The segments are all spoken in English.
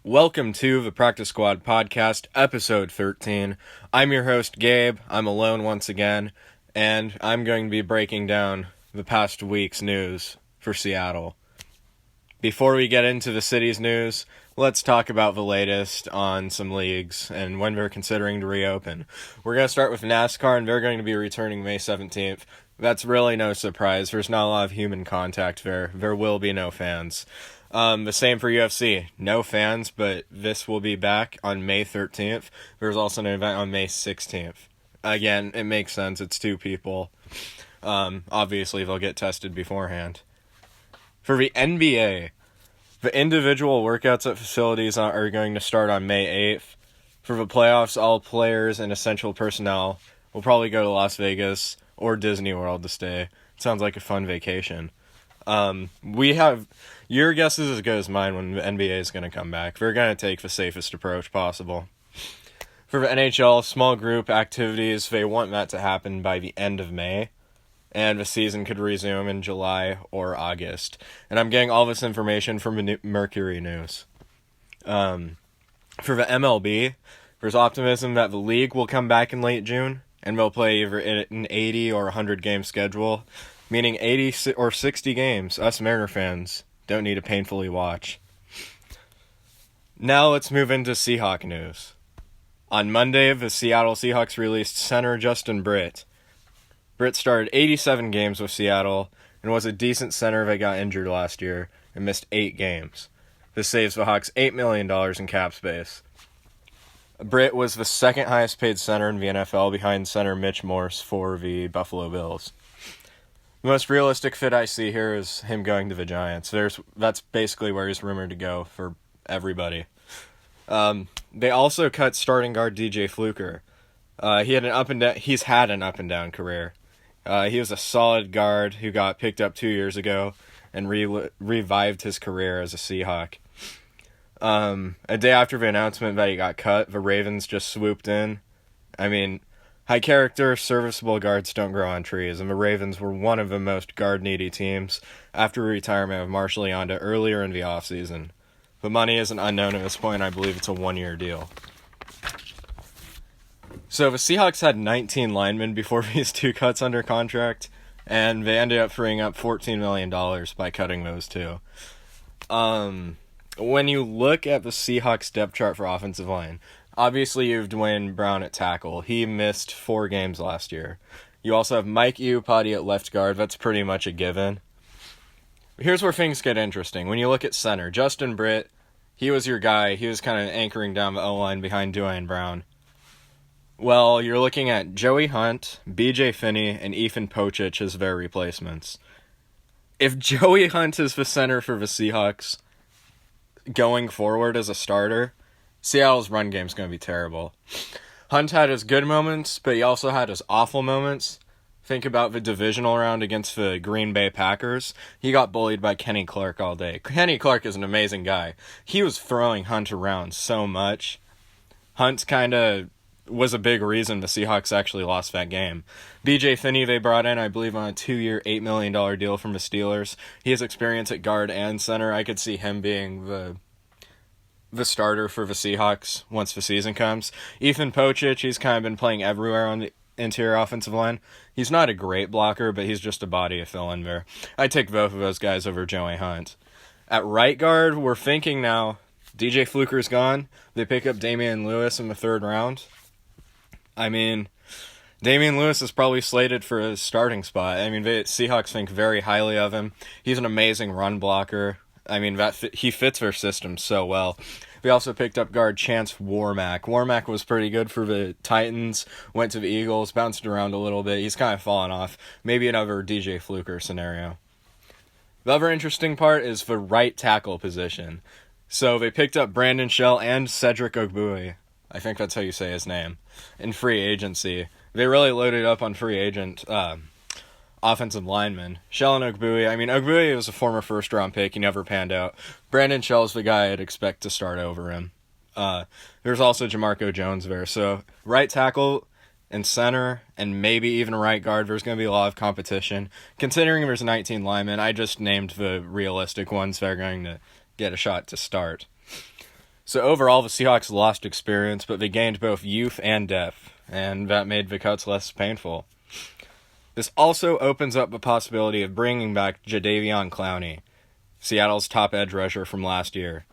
Welcome to the Practice Squad Podcast, episode 13. I'm your host, Gabe. I'm alone once again, and I'm going to be breaking down the past week's news for Seattle. Before we get into the city's news, let's talk about the latest on some leagues and when they're considering to reopen. We're going to start with NASCAR, and they're going to be returning May 17th. That's really no surprise. There's not a lot of human contact there. There will be no fans. The same for UFC. No fans, but this will be back on May 13th. There's also an event on May 16th. Again, it makes sense. It's two people. Obviously, they'll get tested beforehand. For the NBA, the individual workouts at facilities are going to start on May 8th. For the playoffs, all players and essential personnel will probably go to Las Vegas or Disney World to stay. Sounds like a fun vacation. Your guess is as good as mine when the NBA is going to come back. They're going to take the safest approach possible. For the NHL, small group activities, they want that to happen by the end of May, and the season could resume in July or August. And I'm getting all this information from Mercury News. For the MLB, there's optimism that the league will come back in late June, and they'll play either an 80 or 100 game schedule, meaning 80 or 60 games. Us Mariner fans don't need to painfully watch. Now let's move into Seahawk news. On Monday, the Seattle Seahawks released center Justin Britt. Britt started 87 games with Seattle and was a decent center that got injured last year and missed 8 games. This saves the Hawks $8 million in cap space. Britt was the second highest paid center in the NFL behind center Mitch Morse for the Buffalo Bills. The most realistic fit I see here is him going to the Giants. That's basically where he's rumored to go for everybody. They also cut starting guard DJ Fluker. He's had an up and down career. He was a solid guard who got picked up 2 years ago and revived his career as a Seahawk. A day after the announcement that he got cut, the Ravens just swooped in. High-character, serviceable guards don't grow on trees, and the Ravens were one of the most guard-needy teams after the retirement of Marshall Yonda earlier in the offseason. The money isn't unknown at this point. I believe it's a one-year deal. So the Seahawks had 19 linemen before these two cuts under contract, and they ended up freeing up $14 million by cutting those two. When you look at the Seahawks depth chart for offensive line, obviously you have Dwayne Brown at tackle. He missed 4 games last year. You also have Mike Iupati at left guard. That's pretty much a given. Here's where things get interesting. When you look at center, Justin Britt, he was your guy. He was kind of anchoring down the O-line behind Dwayne Brown. Well, you're looking at Joey Hunt, B.J. Finney, and Ethan Pocic as their replacements. If Joey Hunt is the center for the Seahawks going forward as a starter, Seattle's run game's going to be terrible. Hunt had his good moments, but he also had his awful moments. Think about the divisional round against the Green Bay Packers. He got bullied by Kenny Clark all day. Kenny Clark is an amazing guy. He was throwing Hunt around so much. Hunt kind of was a big reason the Seahawks actually lost that game. B.J. Finney they brought in, I believe, on a 2-year, $8 million deal from the Steelers. He has experience at guard and center. I could see him being the starter for the Seahawks once the season comes. Ethan Pocic, he's kind of been playing everywhere on the interior offensive line. He's not a great blocker, but he's just a body to fill in there. I'd take both of those guys over Joey Hunt. At right guard, we're thinking now, DJ Fluker's gone. They pick up Damian Lewis in the 3rd round. Damian Lewis is probably slated for a starting spot. The Seahawks think very highly of him. He's an amazing run blocker. He fits their system so well. We also picked up guard Chance Warmack. Warmack was pretty good for the Titans, went to the Eagles, bounced around a little bit. He's kind of fallen off. Maybe another DJ Fluker scenario. The other interesting part is the right tackle position. So they picked up Brandon Shell and Cedric Ogbui. I think that's how you say his name. In free agency. They really loaded up on free agent offensive linemen. Shell and Ogbui. Ogbui was a former first-round pick. He never panned out. Brandon Shell's the guy I'd expect to start over him. There's also Jamarco Jones there. So right tackle and center and maybe even right guard, there's going to be a lot of competition. Considering there's 19 linemen, I just named the realistic ones that are going to get a shot to start. So overall, the Seahawks lost experience, but they gained both youth and depth, and that made the cuts less painful. This also opens up the possibility of bringing back Jadeveon Clowney, Seattle's top edge rusher from last year.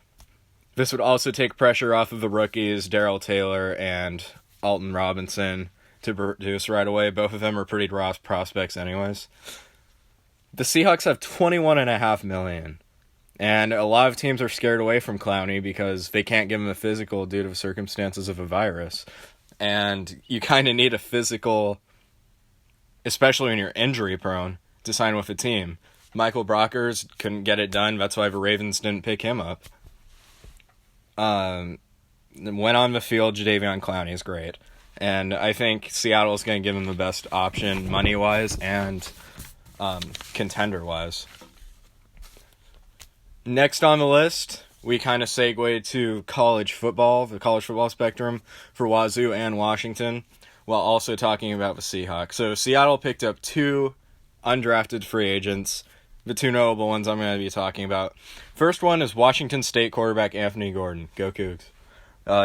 This would also take pressure off of the rookies, Darrell Taylor and Alton Robinson, to produce right away. Both of them are pretty raw prospects anyways. The Seahawks have $21.5 million. And a lot of teams are scared away from Clowney because they can't give him a physical due to the circumstances of a virus. And you kind of need a physical, especially when you're injury prone, to sign with a team. Michael Brockers couldn't get it done. That's why the Ravens didn't pick him up. When on the field, Jadeveon Clowney is great. And I think Seattle is going to give him the best option money-wise and contender-wise. Next on the list, we kind of segue to college football, the college football spectrum for Wazoo and Washington, while also talking about the Seahawks. So Seattle picked up 2 undrafted free agents, the 2 notable ones I'm going to be talking about. First one is Washington State quarterback Anthony Gordon. Go Cougs.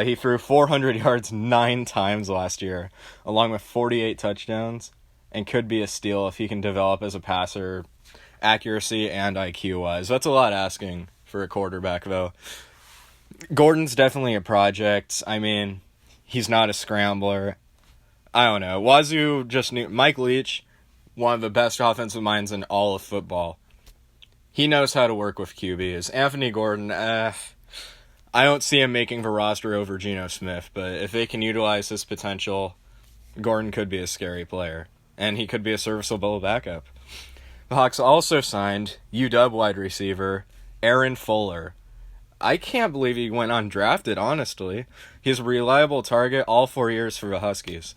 He threw 400 yards 9 times last year, along with 48 touchdowns, and could be a steal if he can develop as a passer, accuracy and IQ-wise. That's a lot asking for a quarterback, though. Gordon's definitely a project. I mean, he's not a scrambler. I don't know. Wazoo just knew Mike Leach, one of the best offensive minds in all of football. He knows how to work with QBs. Anthony Gordon, I don't see him making the roster over Geno Smith, but if they can utilize his potential, Gordon could be a scary player, and he could be a serviceable backup. The Hawks also signed UW wide receiver Aaron Fuller. I can't believe he went undrafted, honestly. He's a reliable target all 4 years for the Huskies.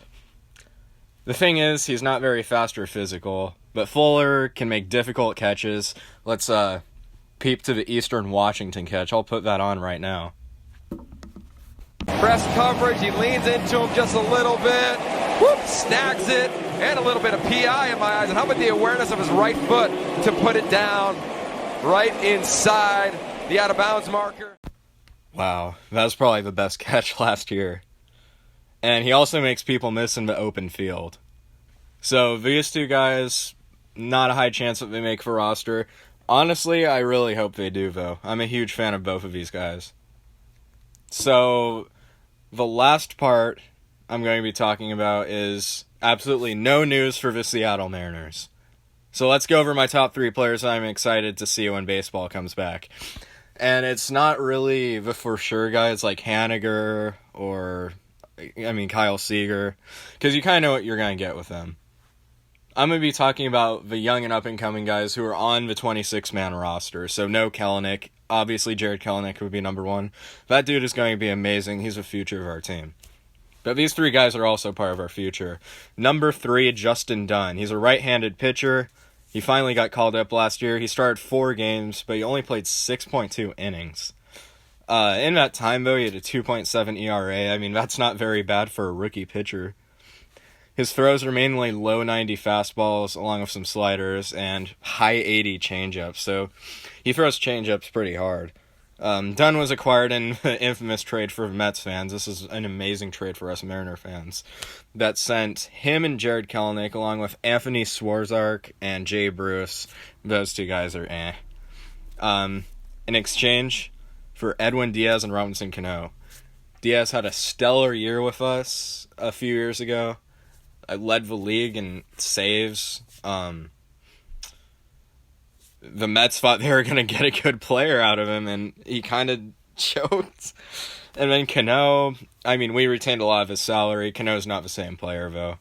The thing is, he's not very fast or physical, but Fuller can make difficult catches. Let's peep to the Eastern Washington catch. I'll put that on right now. Press coverage, he leans into him just a little bit. Whoop, snags it, and a little bit of PI in my eyes. And how about the awareness of his right foot to put it down right inside the out-of-bounds marker? Wow, that was probably the best catch last year. And he also makes people miss in the open field. So these 2 guys, not a high chance that they make for roster. Honestly, I really hope they do, though. I'm a huge fan of both of these guys. So the last part I'm going to be talking about is absolutely no news for the Seattle Mariners. So let's go over my top 3 players I'm excited to see when baseball comes back. And it's not really the for sure guys like Haniger or, Kyle Seager, because you kind of know what you're going to get with them. I'm going to be talking about the young and up-and-coming guys who are on the 26-man roster. So no Kelenic. Obviously, Jared Kelenic would be number 1. That dude is going to be amazing. He's the future of our team. But these 3 guys are also part of our future. Number 3, Justin Dunn. He's a right-handed pitcher. He finally got called up last year. He started 4 games, but he only played 6.2 innings. In that time, though, he had a 2.7 ERA. That's not very bad for a rookie pitcher. His throws are mainly low 90 fastballs, along with some sliders, and high 80 changeups. So he throws changeups pretty hard. Dunn was acquired in the infamous trade for Mets fans. This is an amazing trade for us Mariner fans. That sent him and Jared Kelenic, along with Anthony Swarzark and Jay Bruce. Those 2 guys are in exchange for Edwin Diaz and Robinson Cano. Diaz had a stellar year with us a few years ago. I led the league in saves. The Mets thought they were going to get a good player out of him, and he kind of choked. And then Cano, we retained a lot of his salary. Cano's not the same player, though.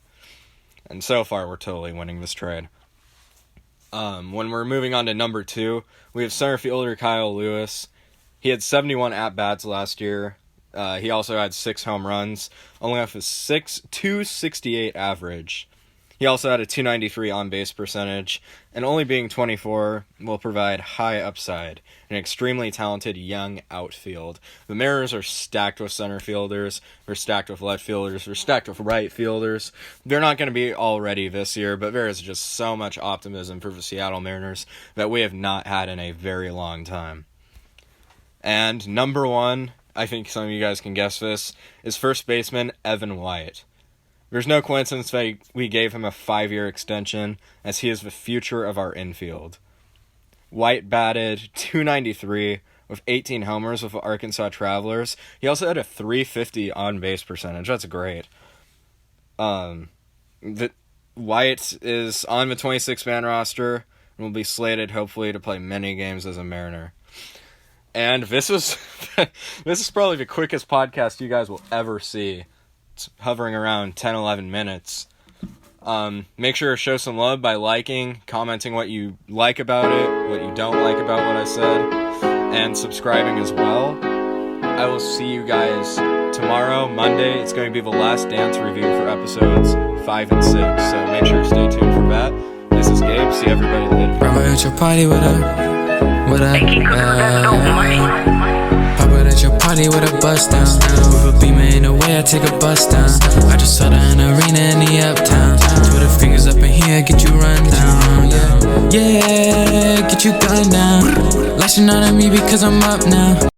And so far, we're totally winning this trade. When we're moving on to number 2, we have center fielder Kyle Lewis. He had 71 at-bats last year. He also had 6 home runs, only off his 268 average. He also had a 293 on-base percentage, and only being 24 will provide high upside, an extremely talented young outfield. The Mariners are stacked with center fielders, they're stacked with left fielders, they're stacked with right fielders. They're not going to be all ready this year, but there is just so much optimism for the Seattle Mariners that we have not had in a very long time. And number 1, I think some of you guys can guess this, is first baseman Evan Wyatt. There's no coincidence that we gave him a 5-year extension, as he is the future of our infield. Wyatt batted .293 with 18 homers with the Arkansas Travelers. He also had a .350 on-base percentage. That's great. Wyatt is on the 26-man roster and will be slated, hopefully, to play many games as a Mariner. And this is probably the quickest podcast you guys will ever see. It's hovering around 10-11 minutes. Make sure to show some love by liking, commenting what you like about it, what you don't like about what I said, and subscribing as well. I will see you guys tomorrow, Monday. It's going to be the last dance review for episodes 5 and 6, so make sure to stay tuned for that. This is Gabe. See everybody later. Pop it at your party with a bust down. With a beamer in the way, I take a bus down. I just saw the arena in the uptown. Put the fingers up in here, get you run down. Yeah, get you gunned down. Lashing out at me because I'm up now.